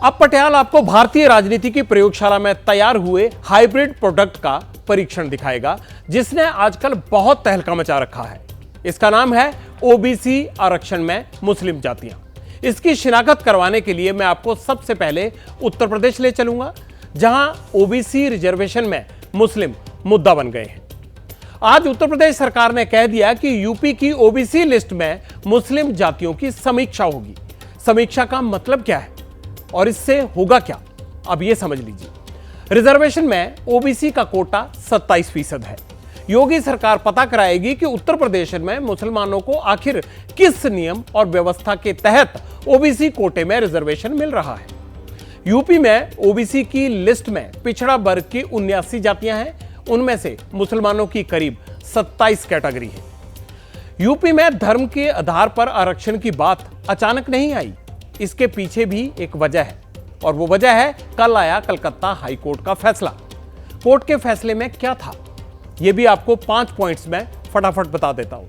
अब पटियाल आपको भारतीय राजनीति की प्रयोगशाला में तैयार हुए हाइब्रिड प्रोडक्ट का परीक्षण दिखाएगा, जिसने आजकल बहुत तहलका मचा रखा है। इसका नाम है ओबीसी आरक्षण में मुस्लिम जातियां। इसकी शिनाख्त करवाने के लिए मैं आपको सबसे पहले उत्तर प्रदेश ले चलूंगा, जहां ओबीसी रिजर्वेशन में मुस्लिम मुद्दा बन गए हैं। आज उत्तर प्रदेश सरकार ने कह दिया कि यूपी की ओबीसी लिस्ट में मुस्लिम जातियों की समीक्षा होगी। समीक्षा का मतलब क्या है और इससे होगा क्या, अब यह समझ लीजिए। रिजर्वेशन में ओबीसी का कोटा 27% है। योगी सरकार पता कराएगी कि उत्तर प्रदेश में मुसलमानों को आखिर किस नियम और व्यवस्था के तहत ओबीसी कोटे में रिजर्वेशन मिल रहा है। यूपी में ओबीसी की लिस्ट में पिछड़ा वर्ग की 79 जातियां हैं, उनमें से मुसलमानों की करीब 27 कैटेगरी है। यूपी में धर्म के आधार पर आरक्षण की बात अचानक नहीं आई, इसके पीछे भी एक वजह है, और वो वजह है कल आया कलकत्ता हाई कोर्ट का फैसला। कोर्ट के फैसले में क्या था, यह भी आपको 5 पॉइंट्स में फटाफट बता देता हूं।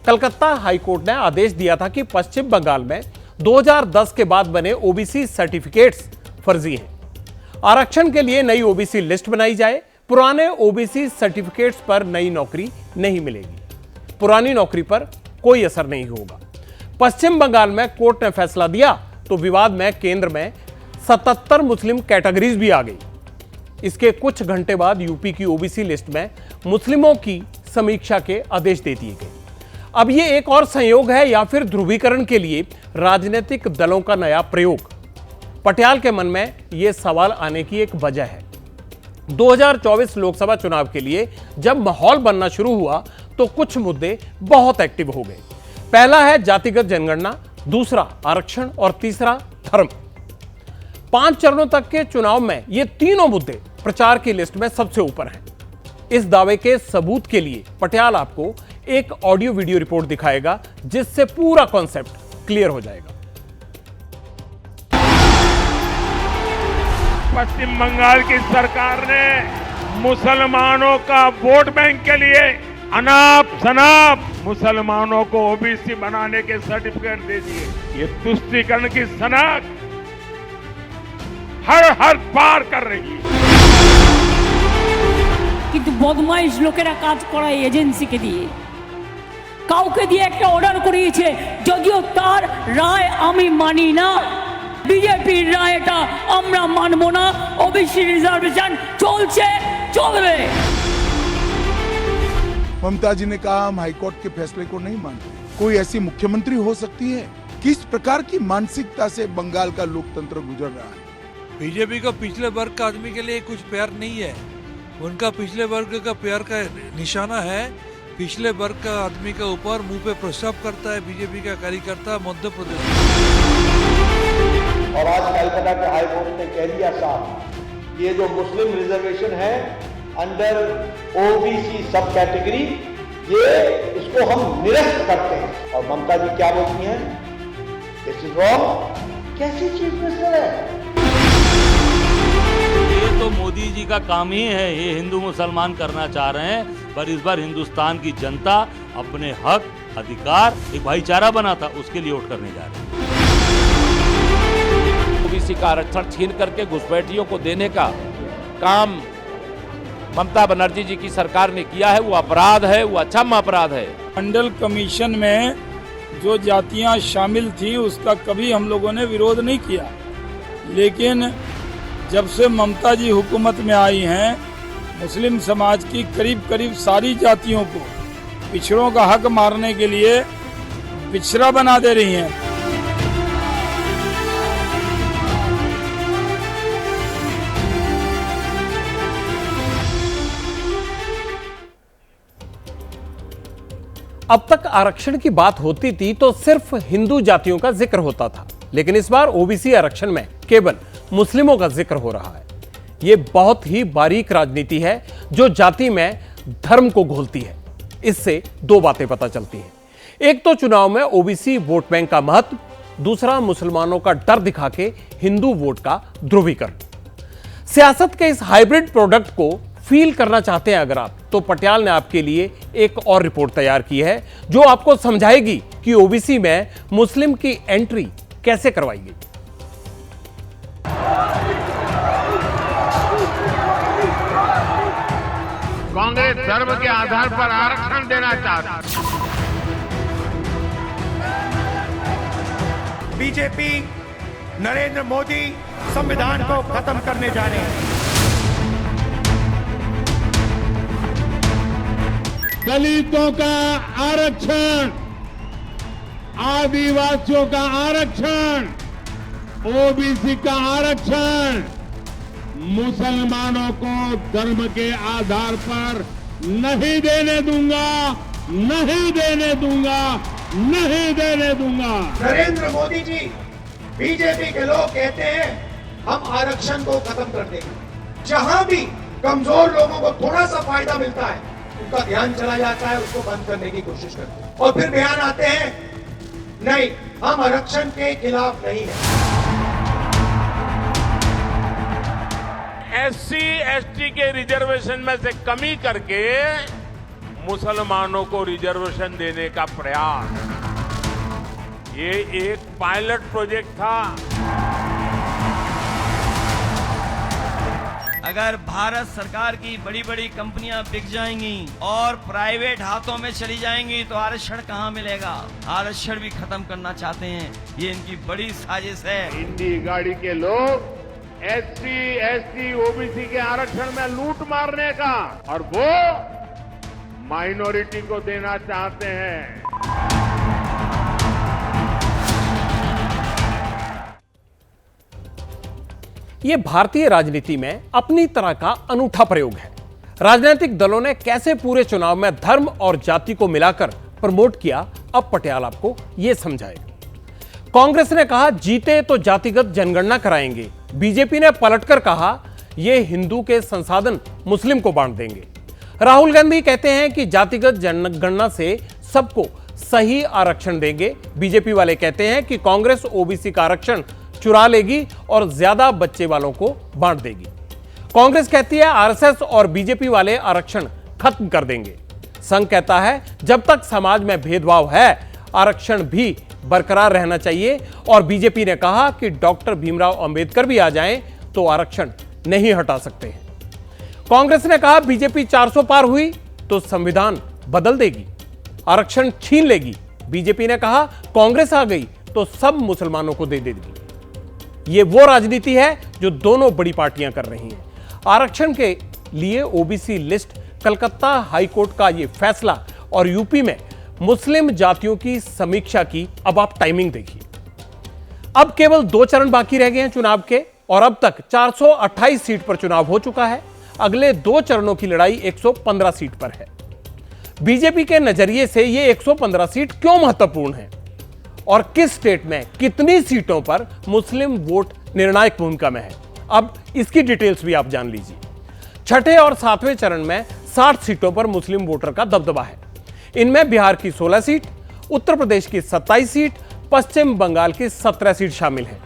कलकत्ता हाई कोर्ट ने आदेश दिया था कि पश्चिम बंगाल में 2010 के बाद बने ओबीसी सर्टिफिकेट्स फर्जी हैं। आरक्षण के लिए नई ओबीसी लिस्ट बनाई जाए। पुराने ओबीसी सर्टिफिकेट्स पर नई नौकरी नहीं मिलेगी, पुरानी नौकरी पर कोई असर नहीं होगा। पश्चिम बंगाल में कोर्ट ने फैसला दिया तो विवाद में केंद्र में 77 मुस्लिम कैटेगरीज भी आ गई। इसके कुछ घंटे बाद यूपी की ओबीसी लिस्ट में मुस्लिमों की समीक्षा के आदेश दे दिए गए। अब यह एक और संयोग है या फिर ध्रुवीकरण के लिए राजनीतिक दलों का नया प्रयोग? पटियाल के मन में यह सवाल आने की एक वजह है। 2024 लोकसभा चुनाव के लिए जब माहौल बनना शुरू हुआ तो कुछ मुद्दे बहुत एक्टिव हो गए। पहला है जातिगत जनगणना, दूसरा आरक्षण और तीसरा धर्म। 5 चरणों तक के चुनाव में ये तीनों मुद्दे प्रचार की लिस्ट में सबसे ऊपर हैं। इस दावे के सबूत के लिए पटियाल आपको एक ऑडियो वीडियो रिपोर्ट दिखाएगा, जिससे पूरा कॉन्सेप्ट क्लियर हो जाएगा। पश्चिम बंगाल की सरकार ने मुसलमानों का वोट बैंक के लिए अनाप शनाप मुसलमानों को ओबीसी बनाने के सर्टिफिकेट दे दिए। ये तुष्टीकरण की सनक हर पार कर रही है। কিন্তু বদমাইশ লোকেরা কাজ করায় এজেন্সিকে দিয়ে, কাউকে দিয়ে একটা অর্ডার করিয়েছে, যদিও তার রায় আমি মানি না। বিজেপির রায়টা আমরা মানব না। ওবিসি রিজার্ভেশন চলছে, চলবে। ममता जी ने कहा हम हाईकोर्ट के फैसले को नहीं मानते। कोई ऐसी मुख्यमंत्री हो सकती है? किस प्रकार की मानसिकता से बंगाल का लोकतंत्र गुजर रहा है? बीजेपी का पिछले वर्ग का आदमी के लिए कुछ प्यार नहीं है। उनका पिछले वर्ग का प्यार का निशाना है पिछले वर्ग का आदमी के ऊपर मुंह पे प्रस्ताव करता है बीजेपी का कार्यकर्ता मध्य प्रदेश। और आज कलकत्ता के हाई कोर्ट ने कह दिया साहब, ये जो मुस्लिम रिजर्वेशन है अंडर ओबीसी सब कैटेगरी, ये इसको हम निरस्त करते हैं। और ममता जी क्या बोलती हैं? This is wrong. कैसी चीफ मिनिस्टर है? ये तो मोदी जी का काम ही है, ये हिंदू मुसलमान करना चाह रहे हैं, पर इस बार हिंदुस्तान की जनता अपने हक अधिकार एक भाईचारा बना था, उसके लिए वोट करने जा रहे हैं। ओबीसी का आरक्षण छीन करके घुसपैठियों को देने का काम ममता बनर्जी जी की सरकार ने किया है, वो अपराध है, वो अक्षम्य अपराध है। मंडल कमीशन में जो जातियां शामिल थी उसका कभी हम लोगों ने विरोध नहीं किया, लेकिन जब से ममता जी हुकूमत में आई हैं, मुस्लिम समाज की करीब सारी जातियों को पिछड़ों का हक मारने के लिए पिछड़ा बना दे रही हैं। अब तक आरक्षण की बात होती थी तो सिर्फ हिंदू जातियों का जिक्र होता था, लेकिन इस बार ओबीसी आरक्षण में केवल मुस्लिमों का जिक्र हो रहा है। यह बहुत ही बारीक राजनीति है जो जाति में धर्म को घोलती है। इससे दो बातें पता चलती हैं। एक तो चुनाव में ओबीसी वोट बैंक का महत्व, दूसरा मुसलमानों का डर दिखा के हिंदू वोट का ध्रुवीकरण। सियासत के इस हाइब्रिड प्रोडक्ट को फील करना चाहते हैं अगर आप, तो पटियाल ने आपके लिए एक और रिपोर्ट तैयार की है जो आपको समझाएगी कि ओबीसी में मुस्लिम की एंट्री कैसे करवाई गई। धर्म के आधार पर आरक्षण देना चाहता है। बीजेपी नरेंद्र मोदी संविधान को खत्म करने जा रहे हैं। दलितों का आरक्षण, आदिवासियों का आरक्षण, ओबीसी का आरक्षण, मुसलमानों को धर्म के आधार पर नहीं देने दूंगा, नहीं देने दूंगा, नहीं देने दूंगा। नरेंद्र मोदी जी, बीजेपी के लोग कहते हैं हम आरक्षण को खत्म कर देंगे। जहां भी कमजोर लोगों को थोड़ा सा फायदा मिलता है, उनका ध्यान चला जाता है, उसको बंद करने की कोशिश करते हैं। और फिर बयान आते हैं नहीं, हम आरक्षण के खिलाफ नहीं है। SC, ST के रिजर्वेशन में से कमी करके मुसलमानों को रिजर्वेशन देने का प्रयास, ये एक पायलट प्रोजेक्ट था। अगर भारत सरकार की बड़ी बड़ी कंपनियां बिक जाएंगी और प्राइवेट हाथों में चली जाएंगी तो आरक्षण कहां मिलेगा? आरक्षण भी खत्म करना चाहते हैं, ये इनकी बड़ी साजिश है। इंडी गाड़ी के लोग SC, ST, OBC के आरक्षण में लूट मारने का, और वो माइनॉरिटी को देना चाहते हैं। ये भारतीय राजनीति में अपनी तरह का अनूठा प्रयोग है। राजनीतिक दलों ने कैसे पूरे चुनाव में धर्म और जाति को मिलाकर प्रमोट किया, अब पटियाल आपको यह समझाएगा। कांग्रेस ने कहा जीते तो जातिगत जनगणना कराएंगे। बीजेपी ने पलटकर कहा ये हिंदू के संसाधन मुस्लिम को बांट देंगे। राहुल गांधी कहते हैं कि जातिगत जनगणना से सबको सही आरक्षण देंगे। बीजेपी वाले कहते हैं कि कांग्रेस ओबीसी का आरक्षण चुरा लेगी और ज्यादा बच्चे वालों को बांट देगी। कांग्रेस कहती है आरएसएस और बीजेपी वाले आरक्षण खत्म कर देंगे। संघ कहता है जब तक समाज में भेदभाव है आरक्षण भी बरकरार रहना चाहिए। और बीजेपी ने कहा कि डॉक्टर भीमराव अंबेडकर भी आ जाएं तो आरक्षण नहीं हटा सकते हैं। कांग्रेस ने कहा बीजेपी 400 पार हुई तो संविधान बदल देगी, आरक्षण छीन लेगी। बीजेपी ने कहा कांग्रेस आ गई तो सब मुसलमानों को दे देगी। यह वो राजनीति है जो दोनों बड़ी पार्टियां कर रही हैं। आरक्षण के लिए ओबीसी लिस्ट, कलकत्ता हाईकोर्ट का यह फैसला और यूपी में मुस्लिम जातियों की समीक्षा की अब आप टाइमिंग देखिए। अब केवल 2 चरण बाकी रह गए हैं चुनाव के और अब तक 428 सीट पर चुनाव हो चुका है। अगले 2 चरणों की लड़ाई 115 सीट पर है। बीजेपी के नजरिए से ये 115 सीट क्यों महत्वपूर्ण है और किस स्टेट में कितनी सीटों पर मुस्लिम वोट निर्णायक भूमिका में है, अब इसकी डिटेल्स भी आप जान लीजिए। छठे और 7वें चरण में 60 सीटों पर मुस्लिम वोटर का दबदबा है। इनमें बिहार की 16 सीट, उत्तर प्रदेश की 27 सीट, पश्चिम बंगाल की 17 सीट शामिल है।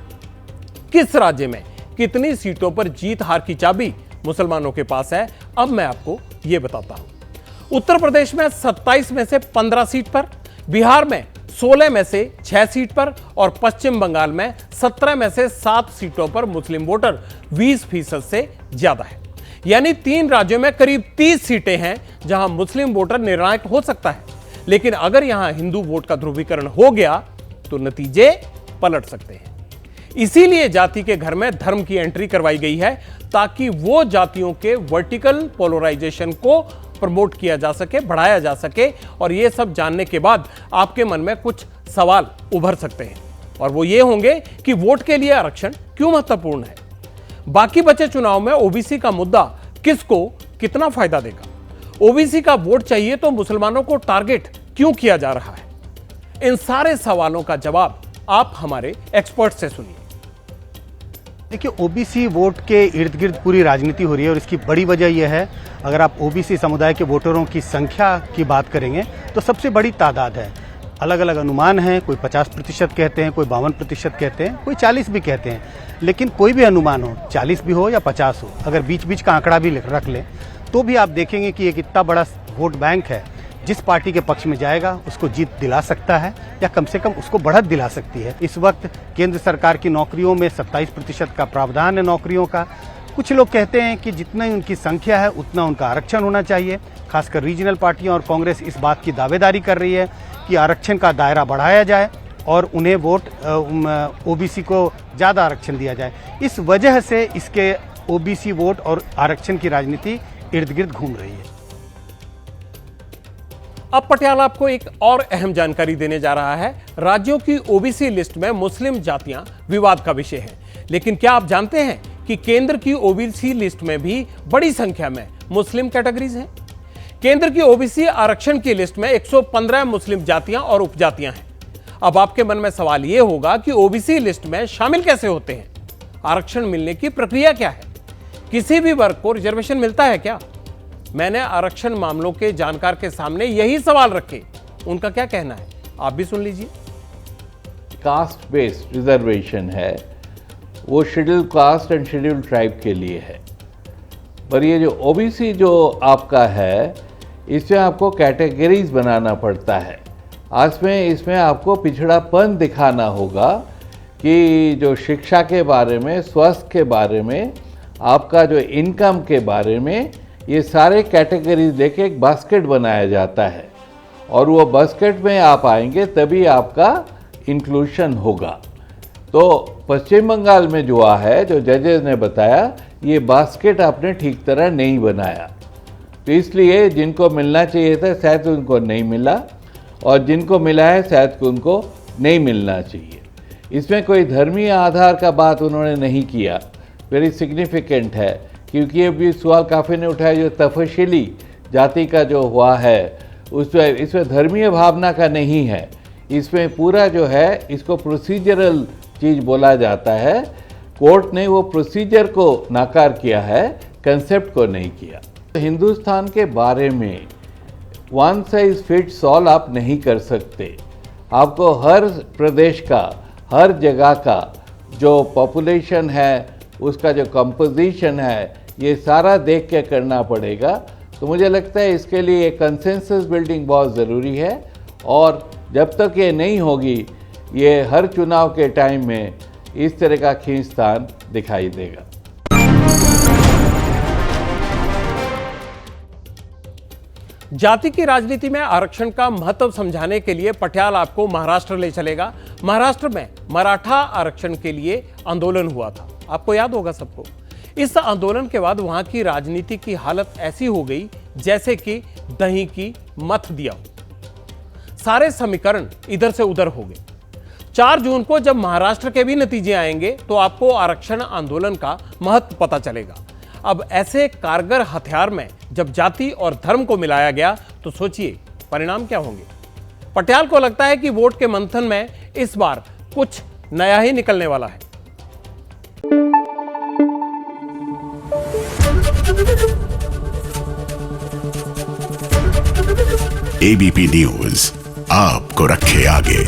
किस राज्य में कितनी सीटों पर जीत हार की चाबी मुसलमानों के पास है, अब मैं आपको यह बताता हूं। उत्तर प्रदेश में 27 में से 15 सीट पर, बिहार में 16 में से 6 सीट पर और पश्चिम बंगाल में 17 में से 7 सीटों पर मुस्लिम वोटर 20% से ज्यादा है। यानी 3 राज्यों में करीब 30 सीटें हैं जहां मुस्लिम वोटर निर्णायक हो सकता है। लेकिन अगर यहां हिंदू वोट का ध्रुवीकरण हो गया तो नतीजे पलट सकते हैं। इसीलिए जाति के घर में धर्म की एंट्री करवाई गई है ताकि वो जातियों के वर्टिकल पोलराइजेशन को प्रमोट किया जा सके, बढ़ाया जा सके। और ये सब जानने के बाद आपके मन में कुछ सवाल उभर सकते हैं और वो ये होंगे कि वोट के लिए आरक्षण क्यों महत्वपूर्ण है। बाकी बचे चुनाव में ओबीसी का मुद्दा किसको कितना फायदा देगा, ओबीसी का वोट चाहिए तो मुसलमानों को टारगेट क्यों किया जा रहा है। इन सारे सवालों का जवाब आप हमारे एक्सपर्ट से सुनिए। देखिए, ओबीसी वोट के इर्द गिर्द पूरी राजनीति हो रही है और इसकी बड़ी वजह यह है, अगर आप ओबीसी समुदाय के वोटरों की संख्या की बात करेंगे तो सबसे बड़ी तादाद है। अलग अलग अनुमान हैं, कोई 50% कहते हैं, कोई 52% कहते हैं, कोई 40 भी कहते हैं। लेकिन कोई भी अनुमान हो, 40 भी हो या 50 हो, अगर बीच बीच का आंकड़ा भी रख लें तो भी आप देखेंगे कि एक इतना बड़ा वोट बैंक है, जिस पार्टी के पक्ष में जाएगा उसको जीत दिला सकता है या कम से कम उसको बढ़त दिला सकती है। इस वक्त केंद्र सरकार की नौकरियों में 27% का प्रावधान है नौकरियों का, कुछ लोग कहते हैं कि जितना ही उनकी संख्या है उतना उनका आरक्षण होना चाहिए। खासकर रीजनल पार्टियां और कांग्रेस इस बात की दावेदारी कर रही है कि आरक्षण का दायरा बढ़ाया जाए और उन्हें वोट ओबीसी को ज़्यादा आरक्षण दिया जाए। इस वजह से इसके ओबीसी वोट और आरक्षण की राजनीति इर्द गिर्द घूम रही है। अब पटियाला आपको एक और अहम जानकारी देने जा रहा है। राज्यों की ओबीसी लिस्ट में मुस्लिम जातियां विवाद का विषय हैं, लेकिन क्या आप जानते हैं कि केंद्र की ओबीसी लिस्ट में भी बड़ी संख्या में मुस्लिम कैटेगरीज हैं? केंद्र की ओबीसी आरक्षण की लिस्ट में 115 मुस्लिम जातियां और उपजातियां हैं। अब आपके मन में सवाल यह होगा कि ओबीसी लिस्ट में शामिल कैसे होते हैं? आरक्षण मिलने की प्रक्रिया क्या है? किसी भी वर्ग को रिजर्वेशन मिलता है क्या? मैंने आरक्षण मामलों के जानकार के सामने यही सवाल रखे, उनका क्या कहना है आप भी सुन लीजिए। कास्ट बेस्ड रिजर्वेशन है, वो schedule caste and schedule tribe के लिए है, पर ये जो ओबीसी जो आपका है इसमें आपको कैटेगरीज बनाना पड़ता है। इसमें आपको पिछड़ापन दिखाना होगा कि जो शिक्षा के बारे में, स्वास्थ्य के बारे में, आपका जो इनकम के बारे में, ये सारे कैटेगरीज लेके एक बास्केट बनाया जाता है और वो बास्केट में आप आएंगे तभी आपका इंक्लूशन होगा। तो पश्चिम बंगाल में जो है, जो जजेस ने बताया, ये बास्केट आपने ठीक तरह नहीं बनाया, तो इसलिए जिनको मिलना चाहिए था शायद उनको नहीं मिला और जिनको मिला है शायद उनको नहीं मिलना चाहिए। इसमें कोई धर्मीय आधार का बात उन्होंने नहीं किया, वेरी सिग्निफिकेंट है, क्योंकि ये भी सवाल काफ़ी ने उठाया जो तफसीली जाति का जो हुआ है उसमें इसमें धर्मीय भावना का नहीं है, इसमें पूरा जो है इसको प्रोसीजरल चीज़ बोला जाता है। कोर्ट ने वो प्रोसीजर को नाकार किया है, कंसेप्ट को नहीं किया। हिंदुस्तान के बारे में वन साइज फिट्स ऑल आप नहीं कर सकते, आपको हर प्रदेश का, हर जगह का जो पॉपुलेशन है, उसका जो कंपोजिशन है, ये सारा देख के करना पड़ेगा। तो मुझे लगता है इसके लिए कंसेंसस बिल्डिंग बहुत ज़रूरी है और जब तक ये नहीं होगी, ये हर चुनाव के टाइम में इस तरह का खींचतान दिखाई देगा। जाति की राजनीति में आरक्षण का महत्व समझाने के लिए पटियाला आपको महाराष्ट्र ले चलेगा। महाराष्ट्र में मराठा आरक्षण के लिए आंदोलन हुआ था, आपको याद होगा सबको। इस आंदोलन के बाद वहां की राजनीति की हालत ऐसी हो गई जैसे कि दही की मथ दिया हो। सारे समीकरण इधर से उधर हो गए। 4 जून को जब महाराष्ट्र के भी नतीजे आएंगे तो आपको आरक्षण आंदोलन का महत्व पता चलेगा। अब ऐसे कारगर हथियार में जब जाति और धर्म को मिलाया गया तो सोचिए परिणाम क्या होंगे। पटियाल को लगता है कि वोट के मंथन में इस बार कुछ नया ही निकलने वाला है। एबीपी न्यूज आपको रखे आगे।